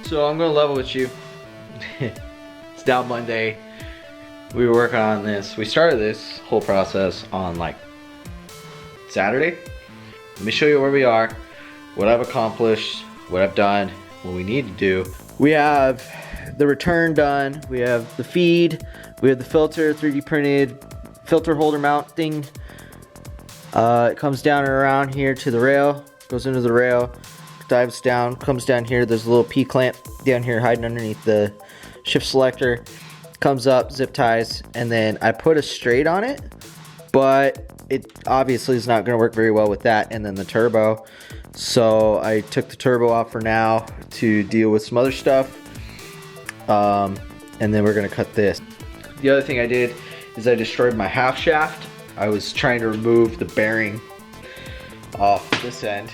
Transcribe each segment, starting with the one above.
So I'm gonna level with you. It's now Monday. We were working on this. We started this whole process on like Saturday. Let me show you where we are, what I've accomplished, what I've done, what we need to do. We have the return done. We have the feed. We have the filter, 3D printed filter holder mount thing. It comes down and around here to the rail, goes into the rail, dives down, comes down here. There's a little P-clamp down here hiding underneath the shift selector. Comes up, zip ties, and then I put a straight on it, but it obviously is not going to work very well with that and then the turbo. So I took the turbo off for now to deal with some other stuff, and then we're going to cut this. The other thing I did is I destroyed my half shaft. I was trying to remove the bearing off this end.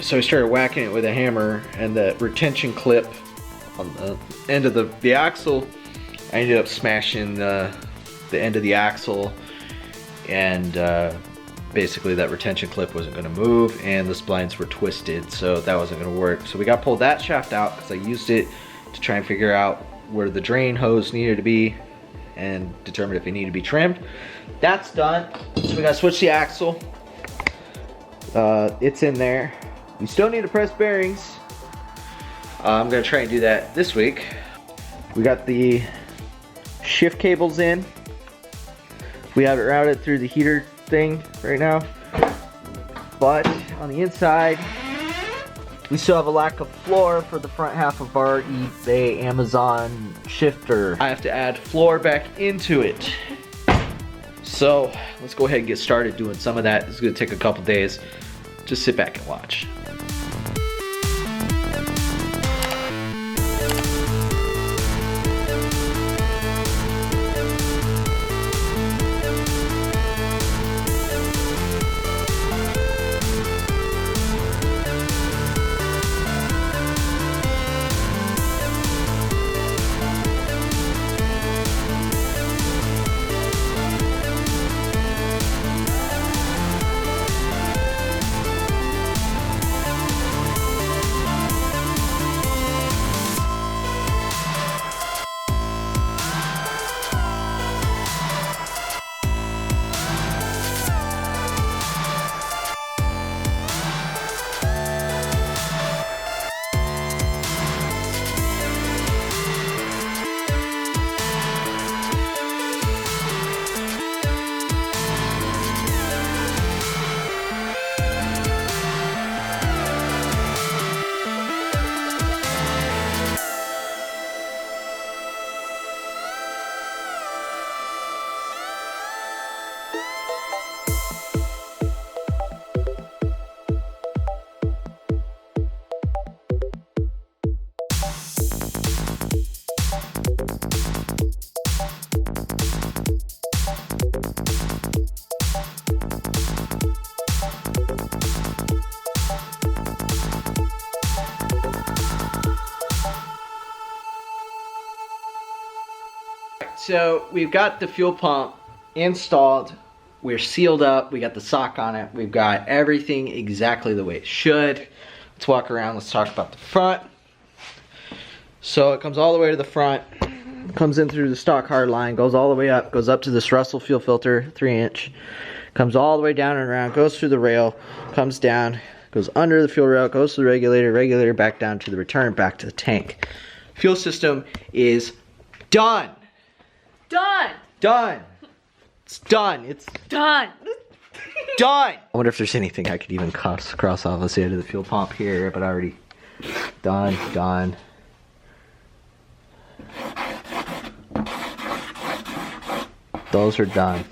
So I started whacking it with a hammer, and the retention clip on the end of the axle, I ended up smashing the end of the axle, and basically that retention clip wasn't going to move, and the splines were twisted, so that wasn't going to work. So we got to pull that shaft out because I used it to try and figure out where the drain hose needed to be and determine if it needed to be trimmed. That's done. So we got to switch the axle. It's in there. We still need to press bearings. I'm gonna try and do that this week. We got the shift cables in. We have it routed through the heater thing right now. But on the inside, we still have a lack of floor for the front half of our eBay Amazon shifter. I have to add floor back into it. So let's go ahead and get started doing some of that. It's gonna take a couple days. Just sit back and watch. So we've got the fuel pump installed, we're sealed up, we got the sock on it, we've got everything exactly the way it should. Let's walk around, let's talk about the front. So it comes all the way to the front, comes in through the stock hard line, goes all the way up, goes up to this Russell fuel filter, 3-inch, comes all the way down and around, goes through the rail, comes down, goes under the fuel rail, goes to the regulator back down to the return, back to the tank. Fuel system is done. Done. It's done. It's Done. done. I wonder if there's anything I could even cross off the side of the fuel pump here, but I already done. Those are done.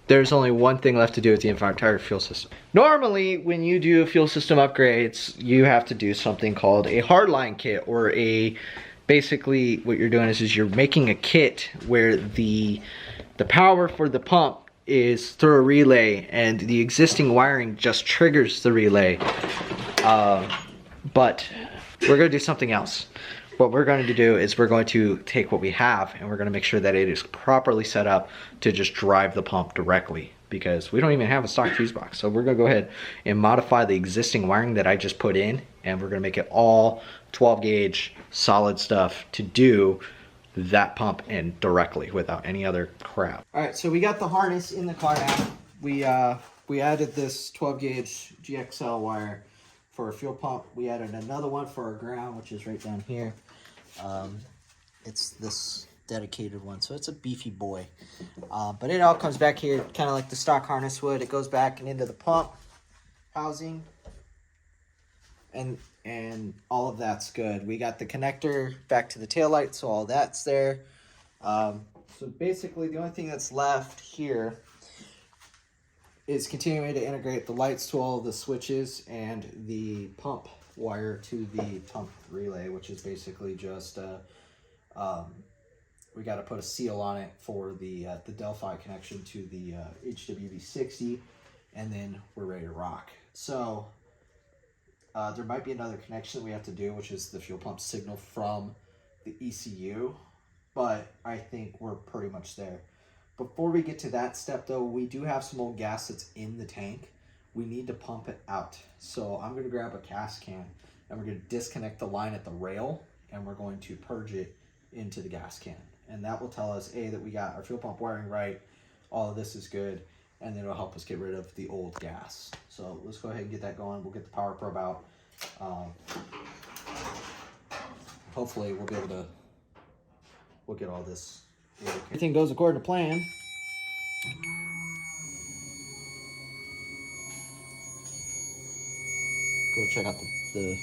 There's only one thing left to do with the entire fuel system. Normally, when you do fuel system upgrades, you have to do something called a hardline kit, or basically what you're doing is you're making a kit where the power for the pump is through a relay, and the existing wiring just triggers the relay. But we're gonna do something else. What we're going to do is we're going to take what we have and we're going to make sure that it is properly set up to just drive the pump directly, because we don't even have a stock fuse box. So we're going to go ahead and modify the existing wiring that I just put in, and we're going to make it all 12 gauge solid stuff to do that pump in directly without any other crap. All right, so we got the harness in the car now. We added this 12 gauge GXL wire for a fuel pump. We added another one for our ground, which is right down here. It's this dedicated one, so it's a beefy boy. But it all comes back here, kind of like the stock harness would. It goes back and into the pump housing, and all of that's good. We got the connector back to the taillight, so all that's there. So basically, the only thing that's left here is continuing to integrate the lights to all of the switches and the pump wire to the pump relay, which is basically just we got to put a seal on it for the Delphi connection to the HWV60, and then we're ready to rock. So there might be another connection that we have to do, which is the fuel pump signal from the ECU, but I think we're pretty much there. Before we get to that step though, we do have some old gas that's in the tank. We need to pump it out. So I'm going to grab a gas can and we're going to disconnect the line at the rail and we're going to purge it into the gas can. And that will tell us, A, that we got our fuel pump wiring right, all of this is good, and then it'll help us get rid of the old gas. So let's go ahead and get that going. We'll get the power probe out. Hopefully we'll get all this. Everything goes according to plan. Go check out the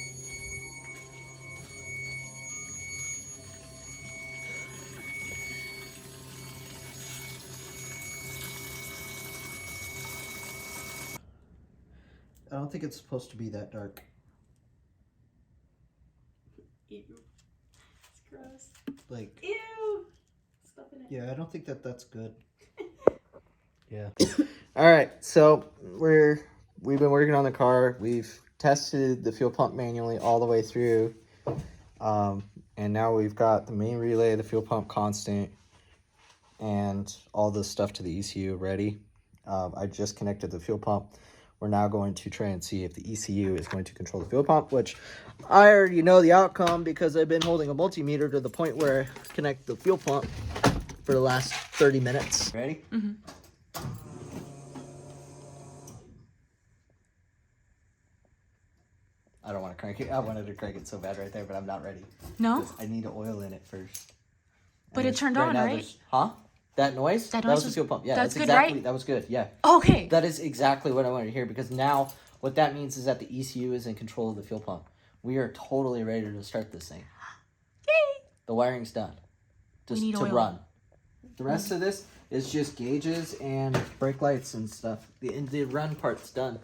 I don't think it's supposed to be that dark. Ew. It's gross. Like, ew. Stuff in it. Yeah, I don't think that's good. Yeah. All right, so we've been working on the car. We've tested the fuel pump manually all the way through, and now we've got the main relay, the fuel pump constant, and all the stuff to the ECU ready. I just connected the fuel pump. We're now going to try and see if the ECU is going to control the fuel pump, which I already know the outcome because I've been holding a multimeter to the point where I connect the fuel pump for the last 30 minutes. Ready? Mm-hmm. I don't want to crank it. I wanted to crank it so bad right there, but I'm not ready. No? I need to oil in it first. But it turned on, right? Huh? That noise? That was the fuel pump. Yeah, that's good, exactly, right? That was good, yeah. Okay. That is exactly what I wanted to hear, because now what that means is that the ECU is in control of the fuel pump. We are totally ready to start this thing. Yay! The wiring's done. Just we need to oil. Run. The rest of this is just gauges and brake lights and stuff. The run part's done.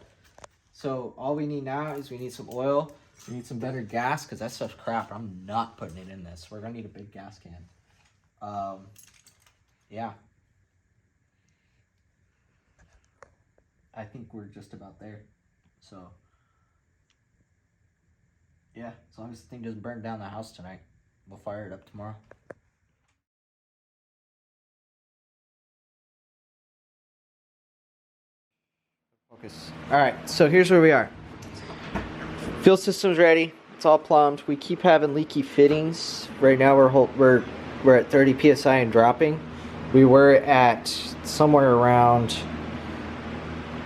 So all we need now is we need some oil. We need some better gas, because that stuff's crap. I'm not putting it in this. We're going to need a big gas can. Yeah. I think we're just about there. So, yeah, as long as the thing doesn't burn down the house tonight, we'll fire it up tomorrow. Focus. All right, so here's where we are. Fuel system's ready. It's all plumbed. We keep having leaky fittings. Right now we're at 30 psi and dropping. We were at somewhere around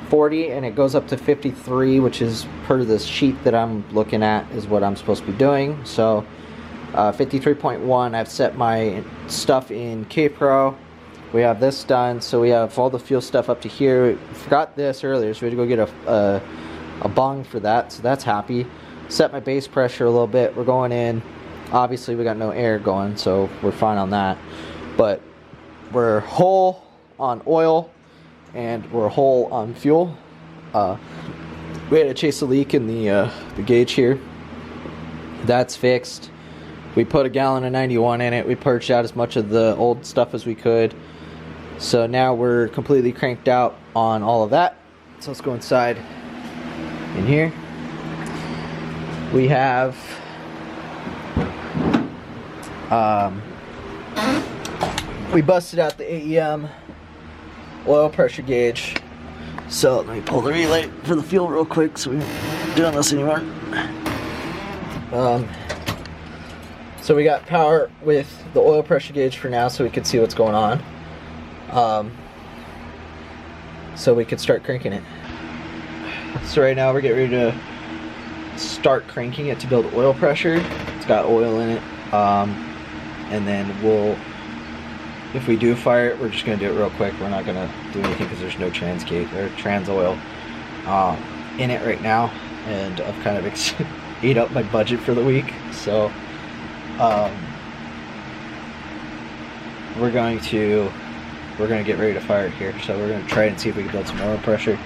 40, and it goes up to 53, which is per the sheet that I'm looking at is what I'm supposed to be doing. So 53.1, I've set my stuff in K-Pro. We have this done, so we have all the fuel stuff up to here. We forgot this earlier, so we had to go get a bung for that, so that's happy. Set my base pressure a little bit. We're going in. Obviously we got no air going, so we're fine on that, but we're whole on oil and we're whole on fuel. We had to chase a leak in the gauge here. That's fixed. We put a gallon of 91 in it. We purged out as much of the old stuff as we could. So now we're completely cranked out on all of that. So let's go inside in here. We have We busted out the AEM oil pressure gauge. So let me pull the relay for the fuel real quick so we're not doing this anymore. So we got power with the oil pressure gauge for now so we can see what's going on. So we could start cranking it. So right now we're getting ready to start cranking it to build oil pressure. It's got oil in it. And then if we do fire it, we're just gonna do it real quick. We're not gonna do anything because there's no trans oil in it right now. And I've kind of ate up my budget for the week. So we're gonna get ready to fire it here. So we're gonna try and see if we can build some oil pressure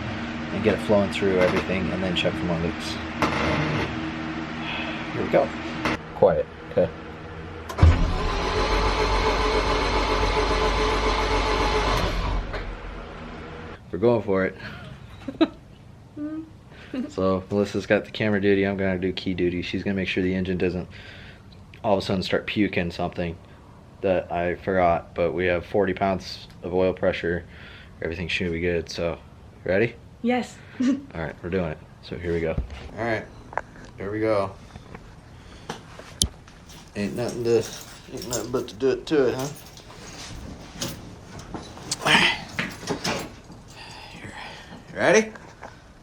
and get it flowing through everything, and then check for more leaks. Here we go. Quiet. Okay. We're going for it. So Melissa's got the camera duty. I'm gonna do key duty. She's gonna make sure the engine doesn't all of a sudden start puking something that I forgot. But we have 40 pounds of oil pressure. Everything should be good. So, ready? Yes. All right, we're doing it. So here we go. All right, here we go. Ain't nothing but to do it to it, huh? You ready?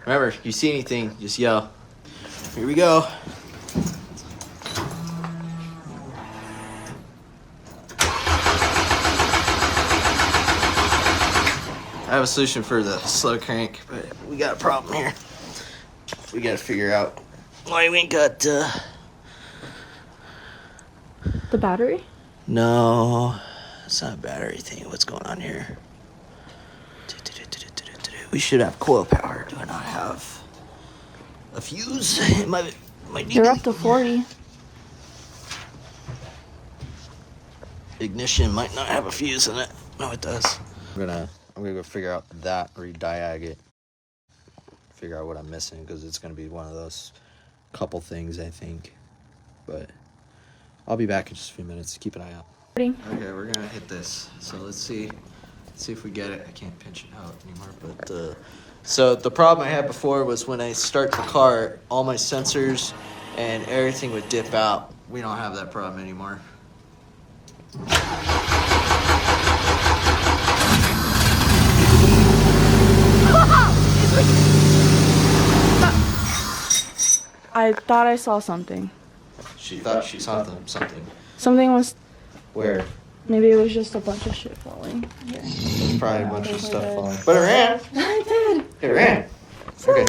Remember, if you see anything, just yell. Here we go. I have a solution for the slow crank, but we got a problem here. We gotta figure out why we ain't got, The battery? No, it's not a battery thing. What's going on here? We should have coil power. Do I not have a fuse? It might need You're up to 40. Ignition might not have a fuse in it. No, it does. I'm gonna go figure out that, re-diag it. Figure out what I'm missing, because it's gonna be one of those couple things, I think. But I'll be back in just a few minutes. Keep an eye out. Okay, we're gonna hit this. So let's see if we get it. I can't pinch it out anymore, but so the problem I had before was when I start the car, all my sensors and everything would dip out. We don't have that problem anymore. I thought I saw something. She thought she saw something. Something was, Where? maybe it was just a bunch of shit falling. Here. There's probably a bunch of stuff falling. But it ran. I did. It ran. Okay.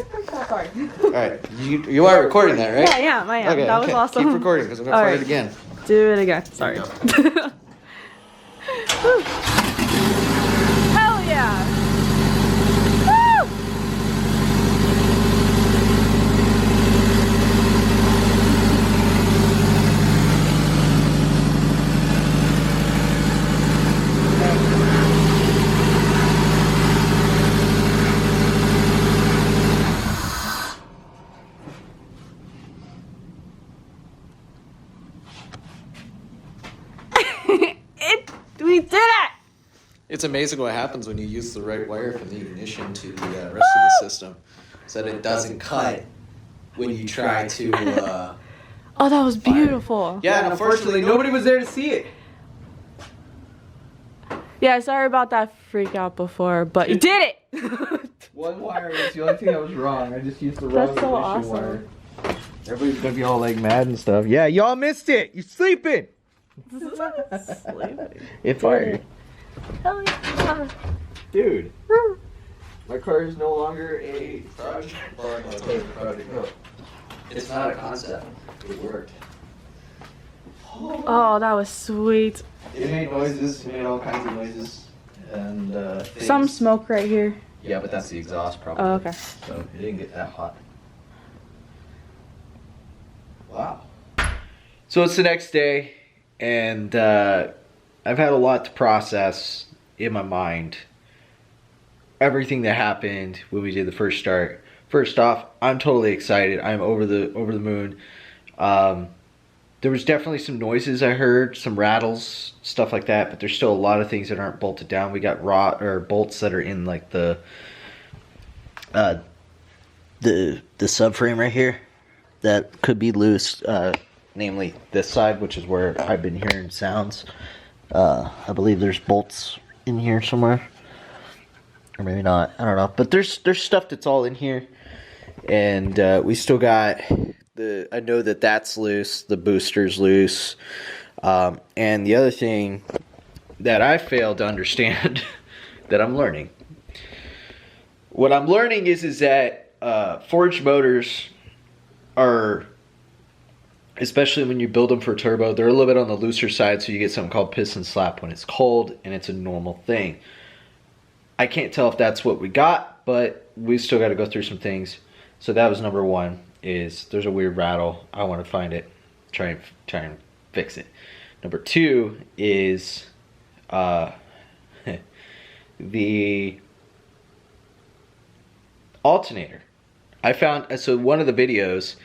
All right. You are recording that, right? Yeah, I am. Okay, That was okay. awesome. Keep recording because I'm gonna All fire right. it again. Do it again. Sorry. There Hell yeah. Woo! We did it! It's amazing what happens when you use the right wire from the ignition to the rest of the system, so that it doesn't cut when you try to. Oh, that was beautiful. Yeah, and unfortunately nobody was there to see it. Yeah, sorry about that freak out before, but you did it! One wire was the only thing that was wrong. I just used the That's wrong so ignition awesome. wire. Everybody's gonna be all like mad and stuff. Yeah, y'all missed it. You're sleeping. It fired. Hell yeah. Dude, my car is no longer a project. It's not a concept. It worked. Oh, that was sweet. It made noises. It made all kinds of noises. And Some smoke right here. Yeah, but that's the exhaust probably. Oh, okay. So it didn't get that hot. Wow. So it's the next day, and I've had a lot to process in my mind. Everything that happened when we did the first start. First off, I'm totally excited. I'm over the moon. There was definitely some noises I heard, some rattles, stuff like that, but there's still a lot of things that aren't bolted down. We got bolts that are in like the subframe right here that could be loose, namely this side, which is where I've been hearing sounds. I believe there's bolts in here somewhere, or maybe not, I don't know, but there's stuff that's all in here. And we still got I know that that's loose, the booster's loose, and the other thing that I failed to understand that I'm learning. What I'm learning is that forged motors are, especially when you build them for turbo, they're a little bit on the looser side, so you get something called piston slap when it's cold, and it's a normal thing. I can't tell if that's what we got, but we still got to go through some things. So that was number one, is there's a weird rattle. I want to find it, try and fix it. Number two is the alternator. I found, so one of the videos,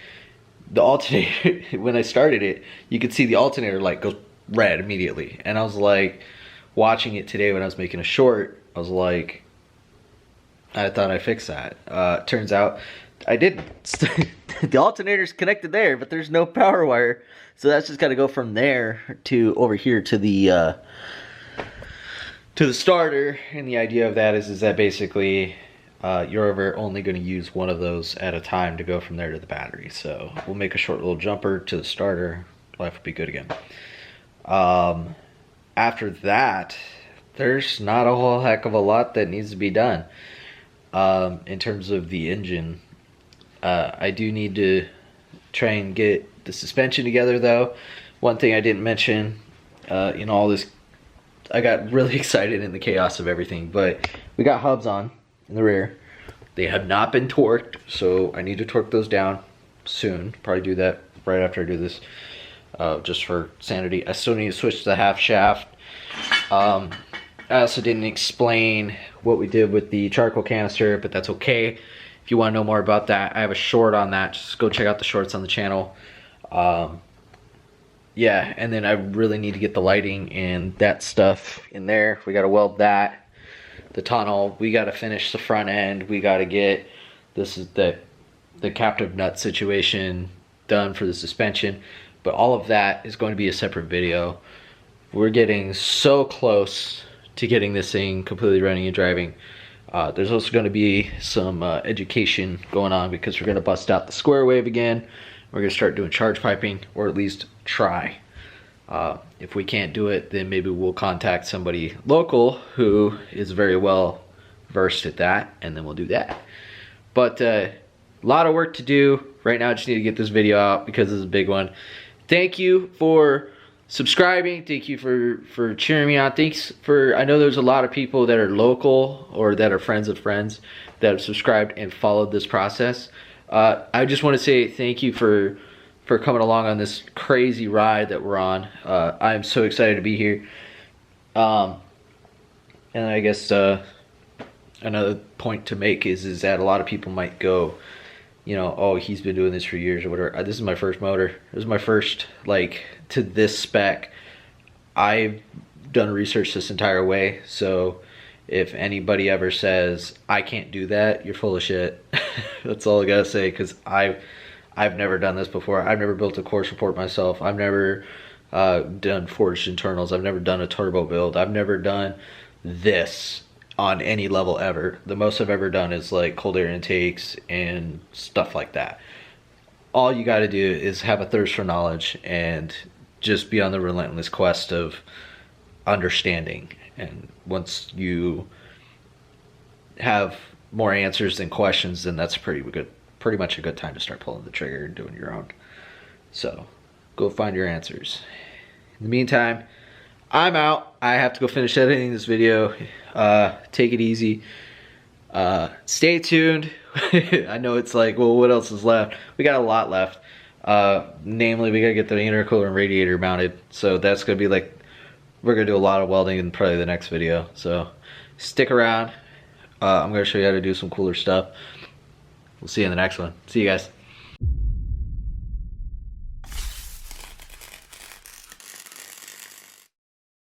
the alternator, when I started it, you could see the alternator light go red immediately. And I was like, watching it today when I was making a short, I was like, I thought I fixed that. Turns out I didn't. The alternator's connected there, but there's no power wire. So that's just got to go from there to over here to the starter. And the idea of that is that basically you're ever only going to use one of those at a time to go from there to the battery. So we'll make a short little jumper to the starter. Life will be good again. After that, there's not a whole heck of a lot that needs to be done. In terms of the engine, I do need to try and get the suspension together though. One thing I didn't mention in all this, I got really excited in the chaos of everything, but we got hubs on in the rear. They have not been torqued, so I need to torque those down soon. Probably do that right after I do this, just for sanity. I still need to switch to the half shaft. I also didn't explain what we did with the charcoal canister, but that's okay. If you want to know more about that, I have a short on that. Just go check out the shorts on the channel. Yeah, and then I really need to get the lighting and that stuff in there. We got to weld that. The tunnel, we got to finish the front end. We got to get the captive nut situation done for the suspension. But all of that is going to be a separate video. We're getting so close to getting this thing completely running and driving. There's also going to be some education going on because we're going to bust out the square wave again. We're going to start doing charge piping, or at least try. If we can't do it, then maybe we'll contact somebody local who is very well versed at that, and then we'll do that. But a lot of work to do. Right now I just need to get this video out because this is a big one. Thank you for subscribing. Thank you for cheering me on. Thanks for, I know there's a lot of people that are local or that are friends of friends that have subscribed and followed this process. I just want to say thank you for coming along on this crazy ride that we're on. I'm so excited to be here. And I guess another point to make is that a lot of people might go, you know, oh, he's been doing this for years or whatever. This is my first motor. This is my first, like, to this spec. I've done research this entire way, so if anybody ever says I can't do that, you're full of shit. That's all I gotta say, because I've never done this before. I've never built a course report myself. I've never done forged internals. I've never done a turbo build. I've never done this on any level ever. The most I've ever done is like cold air intakes and stuff like that. All you got to do is have a thirst for knowledge and just be on the relentless quest of understanding. And once you have more answers than questions, then that's pretty much a good time to start pulling the trigger and doing your own. So go find your answers. In the meantime, I'm out. I have to go finish editing this video. Take it easy. Stay tuned. I know it's like, well, what else is left? We got a lot left. Namely, we gotta get the intercooler and radiator mounted. So that's gonna be like, we're gonna do a lot of welding in probably the next video. So stick around. I'm gonna show you how to do some cooler stuff. We'll see you in the next one. See you guys.